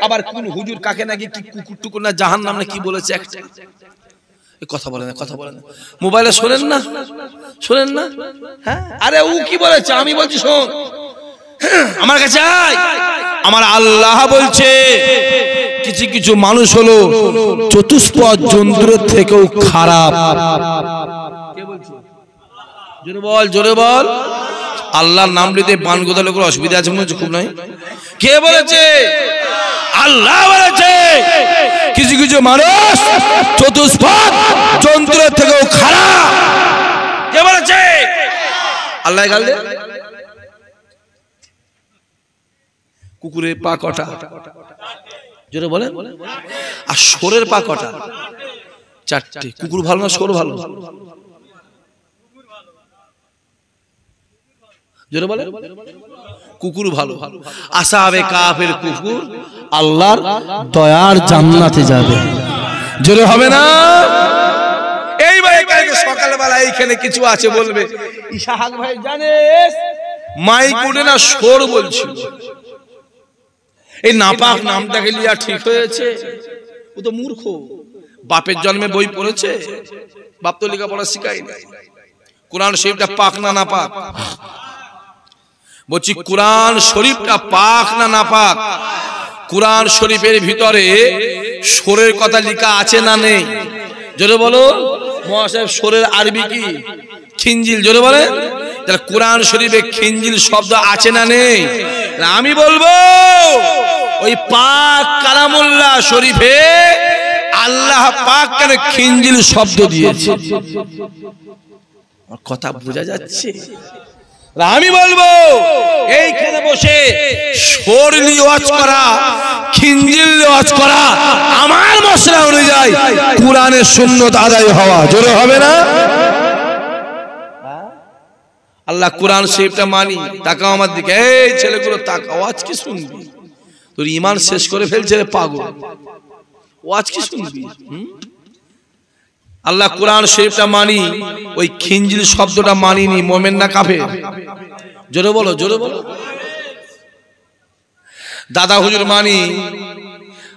আবার কোন হুজুর কাকে নাকি কি কুকুর টুকুর না জাহান্নাম না কি বলেছে একটা কথা বলে না মোবাইলে শোনেন না হ্যাঁ আরে ও কি বলেছে আমি বলছি শোন আমার কাছে আয় আমার আল্লাহ বলছে কিছু কিছু মানুষ হলো চতুষ্পদ জন্তুর থেকেও খারাপ কে বলছে জোরে বল আল্লাহর নাম নিতে বান গোদালে কোনো অসুবিধা আছে মনে হচ্ছে খুব নাই কে বলেছে আল্লাহ বলেছে কিছু কিছু মানুষ চতুষ্পদ জন্তুর থেকেও খারাপ কে বলেছে আল্লাহ গাল দে কুকুরের পা কটা জোরে বলে আর শোরের পা কটা চারটে কুকুর ভালো না শোর ভালো জোরে বলে কুকুর ভালো আসহাবে কাফের কুকুর আল্লাহর দয়ার জান্নাতে যাবে জোরে হবে না এইবারে কালকে সকালবেলা এইখানে কিছু আছে বলবে ইসাহাক ভাই জানিস মাইক উঠে না শোর বলছিল এই নাপাক নামটাকে লিয়া ঠিক হয়েছে ও তো মূর্খ বাপের জন্মে বই পড়েছে বাপ তো লেখাপড়া শিখাই নাই কোরআন শরীফটা পাক না নাপাক বলছি কোরআন শরীফটা পাক না নাপাক কোরআন শরীফের ভিতরে শোরের কথা লেখা আছে না নেই জোরে বলো মহাশয় শোরের আরবি কি খিঞ্জিল জোরে বলে তাহলে কোরআন শরীফে খিঞ্জিল শব্দ আছে না নেই আমি বলবো ওই পাক কালামুল্লাহ শরীফে আল্লাহ পাক কেন খিঞ্জিল শব্দ দিয়েছে কথা বোঝা যাচ্ছে আমি বলবো এইখানে বসে শোর নিয়ে ওয়াজ করা খিঞ্জিল নিয়ে ওয়াজ করা আমার মশলা অনুযায়ী কোরআনের সুন্নাত আদায় হওয়া জোরে হবে না আল্লাহ কোরআন শরীফটা মানি তাকাও আমার দিকে এই ছেলেগুলো তাকাও আওয়াজ কি শুনবি তোর ঈমান শেষ করে ফেলছে রে পাগল আওয়াজ কি শুনবি আল্লাহ কোরআন শরীফটা মানি ওই খিঞ্জিল শব্দটা মানিনি মুমিন না কাফের জোরে বলো দাদা হুজুর মানি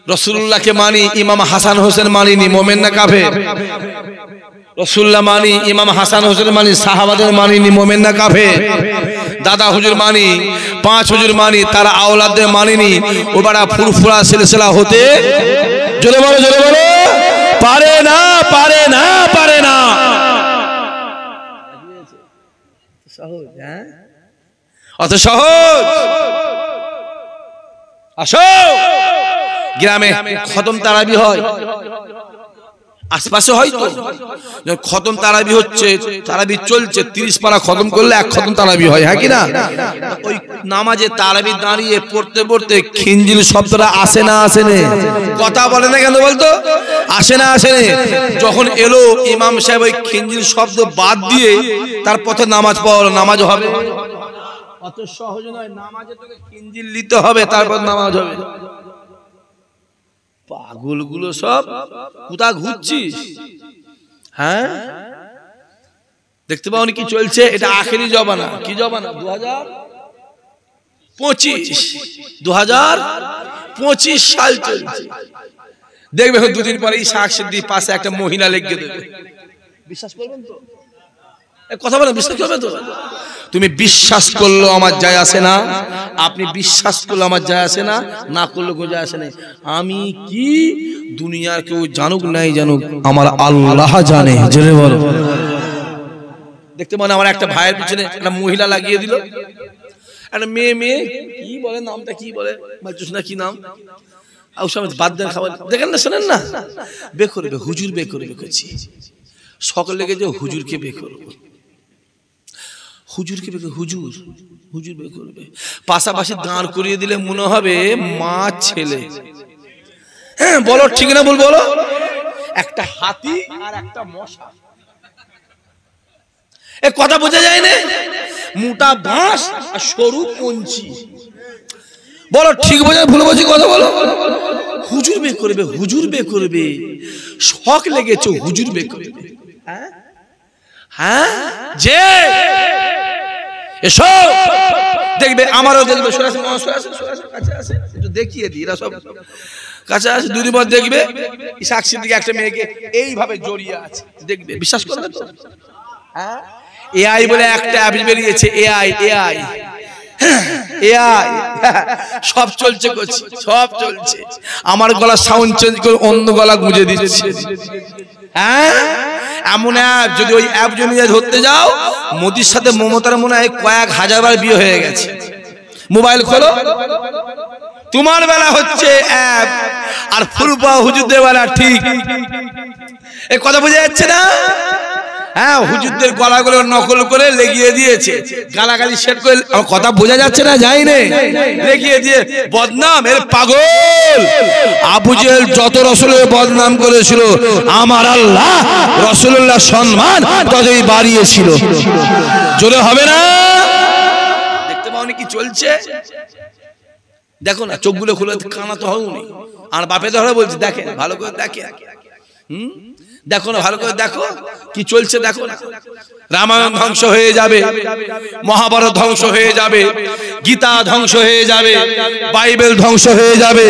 রাসূলুল্লাহকে মানি ইমাম হাসান হোসেন মানিনি মুমিন না কাফের রাসূলুল্লাহ মানি ইমাম হাসান হোসেন মানি সাহাবাদের মানিনি মুমিন না কাফের দাদা হুজুর মানি পাঁচ হুজুর মানি তার আওলাদদের মানিনি ও বড় ফুরফুরা সিলসিলা হতে জোরে বলো পারে না সহজ হ্যাঁ অত সহজ আসো গ্রামে খতম তারাবি হয় আশপাশে হয়তো খতম তারাবি হচ্ছে তারাবি চলছে 30 পারা খতম করলে এক খতম তারাবি হয় হ্যাঁ কি না ওই নামাজে তারাবি দাঁড়িয়ে পড়তে খিঞ্জিল শব্দটা আসে না কথা বলে না কেন বলতো আসে না যখন এলো ইমাম সাহেব ওই খিঞ্জিল শব্দ বাদ দিয়ে তার পথে নামাজ পড়লো নামাজ হবে অত সহজ নয় নামাজে তোকে খিঞ্জিল নিতে হবে তারপর নামাজ হবে পাগলগুলো সব কোথা ঘুরছিস হ্যাঁ দেখতে পাওনি কি চলছে এটা আখেরি জমানা কি জমানা 2025 সাল চলছে দেখবে দুদিন পরে এই শাক সিদ্ধি পাশে একটা মহিলা লেগে দেবে বিশ্বাস করবেন তো কথা বলেন বিশ্বাস করবেন তো তুমি বিশ্বাস করলো আমার যায় আসে না আপনি বিশ্বাস করলো আমার যায় আসে না না করলে কোনো যায় আসে না আমি কি দুনিয়ার কেউ জানুক নাই জানুক আমার আল্লাহ জানে জেনে বলো দেখতে মানে আমার একটা ভাইয়ের পিছনে একটা মহিলা লাগিয়ে দিল একটা মেয়ে কি বলে নামটা কি বলে বলছিস না কি নাম আর সব বাদ দেন খাবার দেখেন না শোনেন না বে করবে হুজুর বে করবে করছি সকল লেগে যে হুজুরকে বে করবো হুজুরকে হুজুর বে করবে পাশাপাশি দাঁড় করিয়ে দিলে মনে হবে মা ছেলে হ্যাঁ বলো ঠিক না বলো একটা হাতি আর একটা মশা এ কথা বোঝা যায় না মোটা বাঁশ আর সরু কঞ্চি বলো ঠিক বোঝা ভুল বলছি কথা বলো হুজুর বে করবে শখ লেগেছে হুজুর বে করবে হ্যাঁ যে এসো দেখবে, আমারও দেখবে, একটু দেখিয়ে দিই, এরা সব কাছে আছে, দুদিন পর দেখবে সাক্ষীর দিকে একটা মেয়েকে এইভাবে জড়িয়ে আছে, দেখবে, বিশ্বাস করবে তো? হ্যাঁ, এআই বলে একটা অ্যাপ বেরিয়েছে, এআই সব চলছে, সব চলছে। আমার গলা সাউন্ড চেঞ্জ করে অন্য গলা গুঁজে দিচ্ছে। হ্যাঁ, এমন অ্যাপ, যদি ওই অ্যাপ জমিয়ে ধরতে যাও, মোদির সাথে মমতার মনে হয় কয়েক হাজারবার বিয়ে হয়ে গেছে। মোবাইল খোলো, তোমার বেলা হচ্ছে অ্যাপ, আর ফুরবা হুজুরদের বেলা ঠিক। এই কথা বোঝা যাচ্ছে না? হ্যাঁ, হুজুরদের গলাগুলো নকল করে লেগিয়ে দিয়েছে, গালাগালি সেট করে। কথা বোঝা যাচ্ছে না? যায়নি, লেগিয়ে দিয়ে বদনাম। এর পাগল আবু জেহেল যত রাসূলের বদনাম করেছিল, আমার আল্লাহ রাসূলুল্লাহ সম্মান ততই বাড়িয়েছিল। জোরে হবে না? দেখতে পাওনি কি চলছে? দেখো না, চোখগুলো খুলে, কানা তো হওনি। আর বাপে ধরে বলছি, দেখেন ভালো করে, দেখেন, দেখো না ভালো করে, দেখো কি চলছে, দেখো না। রামায়ণ ধ্বংস হয়ে যাবে, মহাভারত ধ্বংস হয়ে যাবে, গীতা ধ্বংস হয়ে যাবে, বাইবেল ধ্বংস হয়ে যাবে,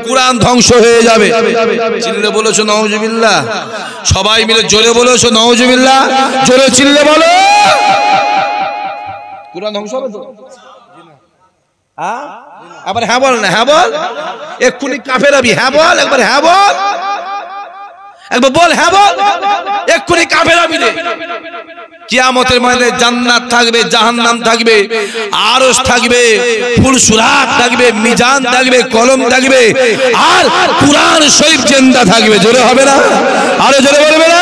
কুরআন ধ্বংস হয়ে যাবে। চিল্লে বলেছো নাউজুবিল্লাহ? সবাই মিলে জোরে বলেছো নাউজুবিল্লাহ? জোরে চিল্লে বলো। কুরআন ধ্বংস হবে তো? আবার হ্যাঁ বল না, হ্যাঁ বল, এক্ষুনি কাফের হবি। হ্যাঁ বল, একবার হ্যাঁ বল, একবার বল হ্যাঁ বল, এক্ষুনি কাফের হবি রে। কিয়ামতের ময়দানে জান্নাত থাকবে, জাহান্নাম থাকবে, আরশ থাকবে, ফুলসুরাত থাকবে, মিজান থাকবে, কলম থাকবে, আর কুরআন শরীফ জিন্দা থাকবে। জোরে হবে না? আরো জোরে বলবে না?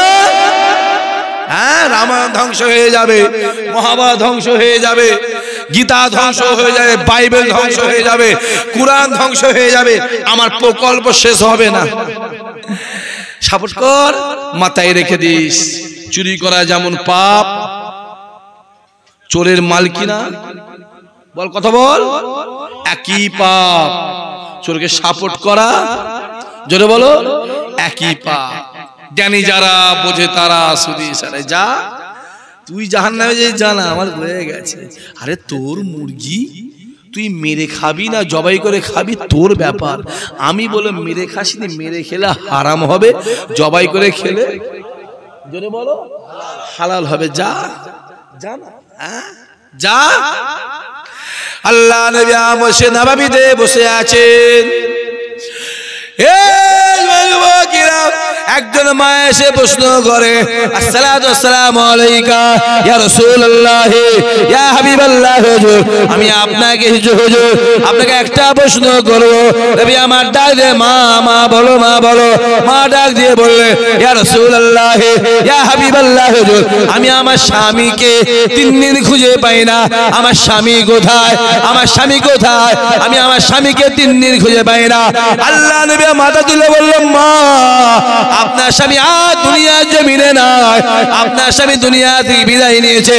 হ্যাঁ, রামায়ণ ধ্বংস হয়ে যাবে, মহাভারত ধ্বংস হয়ে যাবে, গীতা ধ্বংস হয়ে যাবে, বাইবেল ধ্বংস হয়ে যাবে, কুরআন ধ্বংস হয়ে যাবে, আমার প্রকল্প শেষ হবে না। সাপোর্ট কর, মাথায় রেখে দিস। চুরি করা যেমন পাপ, চোরের মাল কিনা, বল কথা বল, একই পাপ। চোরকে সাপোর্ট করা, জোরে বলো, একই পাপ। জ্ঞানী যারা, বোঝে তারা, শুধু ইশারে যা, তুই জাহান্নামে যে জানা, আমার হয়ে গেছে। আরে তোর মুরগি তুই মেরে খাবি না জবাই করে খাবি, তোর ব্যাপার। আমি বলে মেরে খাসিনি, মেরে খেলে হারাম হবে, জবাই করে খেলে জোরে বলো হালাল হবে। যা যা না, যা। আল্লাহ নবী বসে নববীতে বসে আছেন। একজন মা এসে প্রশ্ন করে, আসসালাতু ওয়াসসালামু আলাইকা ইয়া রাসূলুল্লাহ ইয়া হাবিবাল্লাহ। হুজুর, আমি আপনাকে হুজুর আপনাকে একটা প্রশ্ন করব। নবী আমার ডাক দিয়ে মা মা বলো, মা বলো। মা ডাক দিয়ে বললে, ইয়া রাসূলুল্লাহ ইয়া হাবিবাল্লাহ। হুজুর, আমি আমার স্বামীকে 3 দিন খুঁজে পাই না। আমার স্বামী কোথায়? আমার স্বামী কোথায়? আমি আমার স্বামীকে 3 দিন খুঁজে পাই না। আল্লাহ নবী মাথা তুলে বললেন, মা আপনার স্বামী আর দুনিয়ার জমিনে নাই। আপনার স্বামী দুনিয়া থেকে বিদায় নিয়েছে,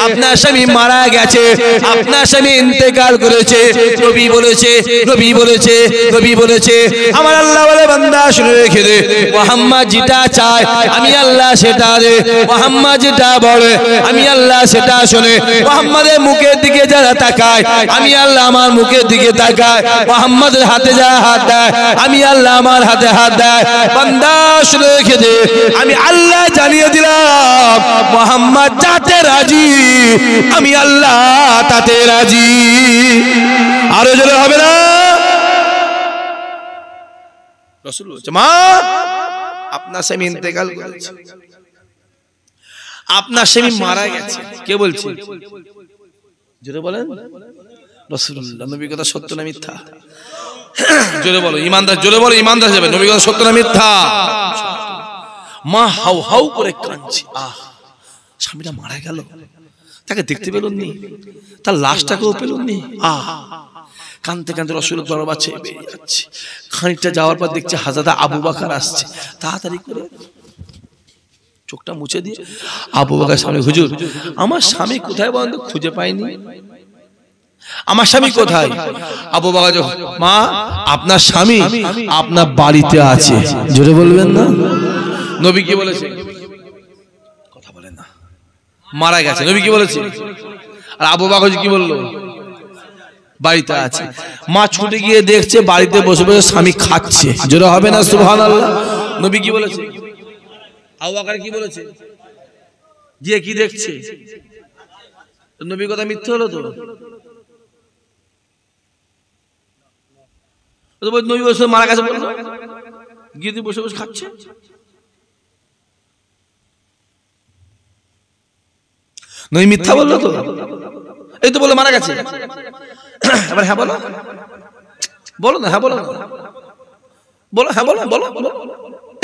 আপনার স্বামী মারা গেছে, আপনার স্বামী ইন্তেকাল করেছে। নবী বলেছে, নবী বলেছে, নবী বলেছে। আমার আল্লাহ বলে, বান্দা শুনে রেখে দে, মুহাম্মদ যেটা চায় আমি আল্লাহ সেটা দে। মুহাম্মদ যেটা বলে আমি আল্লাহ সেটা শুনে। মুহাম্মাদের মুখের দিকে যারা তাকায় আমি আল্লাহ আমার মুখের দিকে তাকায়। মুহাম্মাদের হাতে যারা হাত দেয় আমি আল্লাহ আমার হাতে হাত দেয়। বান্দা শুনে রেখে দে, আমি আল্লাহ জানিয়ে দিলাম, মুহাম্মদ যাতে রাজি আমি আল্লাহ তাতে রাজি। আরো জোরে হবে না? রাসূল বলছে, মা আপনার স্বামী ইন্তেকাল করেছে, আপনার স্বামী মারা গেছে। কে বলছে? জোরে বলেন। রাসূলুল্লাহ। নবী কথা সত্য না মিথ্যা? জোরে বলো ইমানদার, জোরে বলো ইমানদার যাবে। নবী কথা সত্য না মিথ্যা? মা হাউ হাউ করে কাঁদছে। স্বামীটা মারা গেল, তাকে দেখতে পেলেননি, তার লাশটাকেও পেলেননি। কাঁদতে কাঁদতে রাসূলের দরবার ছেড়ে বেরিয়ে যাচ্ছে। খানিকটা যাওয়ার পর দেখছে হযরত আবু বকর আসছে। তাড়াতাড়ি করে চোখটা মুছে দিয়ে আবু বকর সামনে, হুজুর আমার স্বামী কোথায় বলেন তো? খুঁজে পাইনি, আমার স্বামী কোথায়? আবু বকর, মা আপনার স্বামী আপনার বাড়িতে আছে। জোরে বলবেন না? নবী কি বলেছে? কথা বলেন না। মারা গেছে। নবী কি বলেছে? আর আবু বকর কি বললো? বাড়িতে আছে। মা ছুটে গিয়ে দেখছে বাড়িতে বসে বসে স্বামী খাচ্ছে। জোরে হবে না সুবহানাল্লাহ? নবী কি বলেছে? আবু বকর কি বলেছে? যে কি দেখছে? নবীর কথা মিথ্যে হলো তো? নবী বসে মারা গেছে বললো, গিয়ে বসে বসে খাচ্ছে। নবী মিথ্যা বললো তো? এই তো বলে মারা গেছে। এবার হ্যাঁ বলো, বলো না, হ্যাঁ বলো না, বলো, হ্যাঁ বলো, বলো,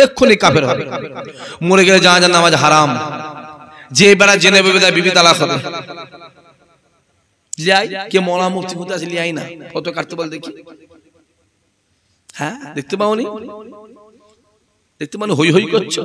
এক্ষুনি কাফের হবে। মরে গেলে জানাজার নামাজ হারাম। যে বেড়া জেনে বেবে দেয় বিবি তালাক হবে। যাই কে মৌলানা মুফতি হতে আসলে আই না ফটো কাটতে বল দেখি। হ্যাঁ দেখতে পাওনি? দেখতে মানে হই হই করছো।